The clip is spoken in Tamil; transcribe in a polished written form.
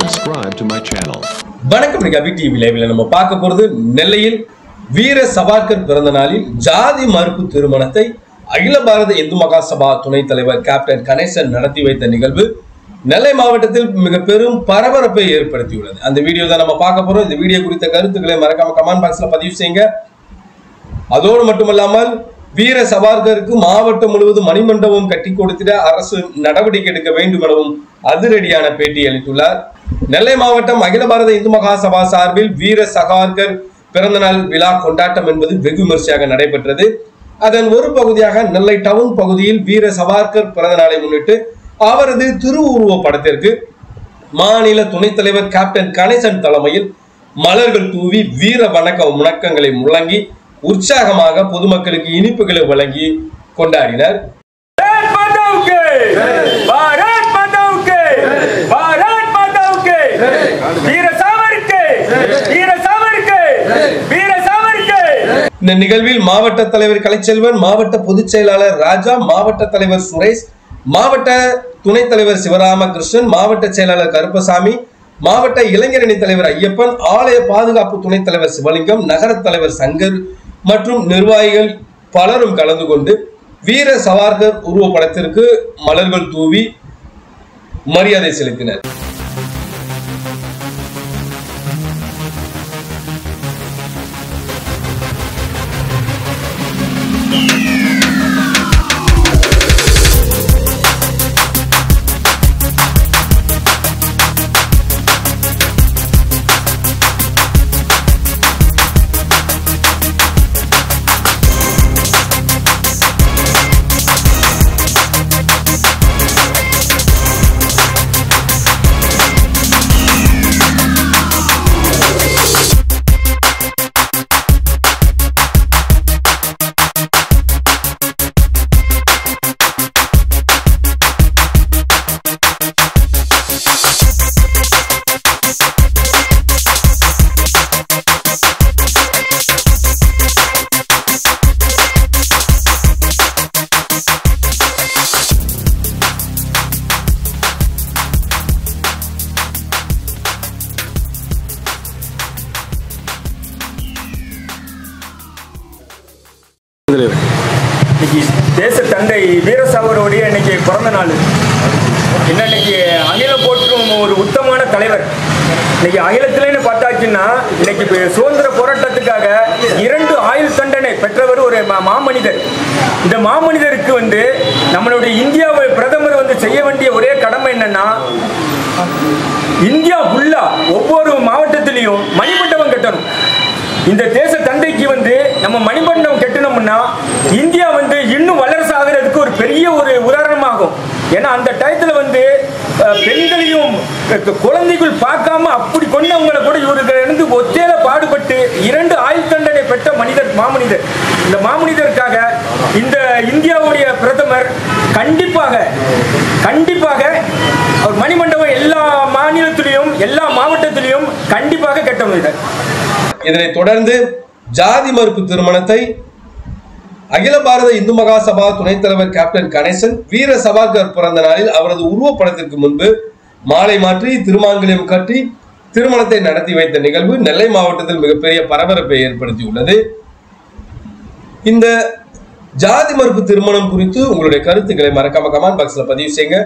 subscribe to my channel. வணக்கம் நிகழ்ச்சி டிவி லைவ்ல நம்ம பார்க்க போறது நெல்லையில் வீர சவார்கர் பிறந்த நாளில் ஜாதி மறுப்பு திருமணத்தை அகில பாரத இந்து மகாசபா துணைத் தலைவர் கேப்டன் கணேசன் நடத்தி வைத்த நிகழ்வு நெல்லை மாவட்டத்தில் மிக பெரும் பரபரப்பை ஏற்படுத்தியுள்ளது. அந்த வீடியோ தான் நம்ம பார்க்க போறோம். இந்த வீடியோ குறித்த கருத்துக்களை மறக்காம கமெண்ட் பாக்ஸ்ல பதிவு செய்யுங்க. அதோடு மட்டுமல்லாமல் வீர சவார்கருக்கு மாவட்டம் முழுவதும் மணிமண்டபம் கட்டி கொடுத்திட அரசு நடவடிக்கை எடுக்க வேண்டும் எனவும் அதிரடியான பேட்டி அளித்துள்ளார். நெல்லை மாவட்டம் அகில பாரத இந்து மகாசபா சார்பில் வீர சவார்கர் பிறந்தநாள் விழா கொண்டாட்டம் என்பது வெகு விமர்சையாக நடைபெற்றது. அதன் ஒரு பகுதியாக நெல்லை டவுன் பகுதியில் வீர சவார்கர் பிறந்த நாளை முன்னிட்டு அவரது திருவுருவ படத்திற்கு மாநில துணைத் தலைவர் கேப்டன் கணேசன் தலைமையில் மலர்கள் தூவி வீர வணக்க முழக்கங்களை முழங்கி உற்சாகமாக பொதுமக்களுக்கு இனிப்புகளை வழங்கி கொண்டாடினர். இந்த நிகழ்வில் மாவட்ட தலைவர் கலைச்செல்வன், மாவட்ட பொதுச் செயலாளர் ராஜா, மாவட்ட தலைவர் சுரேஷ், மாவட்ட துணைத் தலைவர் சிவராமகிருஷ்ணன், மாவட்ட செயலாளர் கருப்பசாமி, மாவட்ட இளைஞரணி தலைவர் ஐயப்பன், ஆலய பாதுகாப்பு துணைத் தலைவர் சிவலிங்கம், நகர தலைவர் சங்கர் மற்றும் நிர்வாகிகள் பலரும் கலந்து கொண்டு வீர சவார்கர் உருவப்படத்திற்கு மலர்கள் தூவி மரியாதை செலுத்தினர். இன்னைக்கு தேச தந்தை வீர சவார்கருடைய இன்னைக்கு பிறந்த நாள். இன்னைக்கு அகிலம் போற்றும் ஒரு உத்தமமான தலைவர். இன்னைக்கு அகிலத்திலேன்னு பார்த்தாச்சுன்னா இன்னைக்கு சுதந்திர போராட்டத்துக்காக 2 ஆயுள் தண்டனை பெற்றவர் ஒரு மாமனிதர். இந்த மாமனிதருக்கு நம்மளுடைய இந்தியாவை பிரதமர் செய்ய வேண்டிய ஒரே கடமை என்னன்னா, இந்தியா ஃபுல்லா ஒவ்வொரு மாவட்டத்திலையும் மணிமண்டபம் கட்டணும். இந்த தேச தந்தைக்கு நம்ம மணிமண்டபம் கட்டணும்னா இந்தியா இன்னும் வல்லரசு ஆகிறதுக்கு ஒரு பெரிய ஒரு உதாரணமாகும். ஏன்னா அந்த டயத்துல பெண்களையும் குழந்தைகள் பார்க்காம அப்படி கொண்டவங்களை கூட இவருக்கு ஒத்தையில பாடுபட்டு 2 ஆயுள் தண்டனை பெற்ற மாமனிதர். இந்த மாமனிதருக்காக இந்த இந்தியாவுடைய பிரதமர் கண்டிப்பாக அவர் மணிமண்டபம் எல்லா மாநிலத்திலையும் எல்லா மாவட்டத்திலையும் கண்டிப்பாக கட்டணும். இதனைத் தொடர்ந்து ஜாதி மறுப்பு திருமணத்தை அகில பாரத இந்து மகாசபா துணைத் தலைவர் கேப்டன் கணேசன் வீர சவார்கர் பிறந்த நாளில் அவரது உருவப்படத்திற்கு முன்பு மாலை மாற்றி திருமாங்கல்யம் கட்டி திருமணத்தை நடத்தி வைத்த நிகழ்வு நெல்லை மாவட்டத்தில் மிகப்பெரிய பரபரப்பை ஏற்படுத்தியுள்ளது. இந்த ஜாதி மறுப்பு திருமணம் குறித்து உங்களுடைய கருத்துக்களை மறக்காம கமெண்ட் பாக்ஸ்ல பதிவு செய்யுங்க.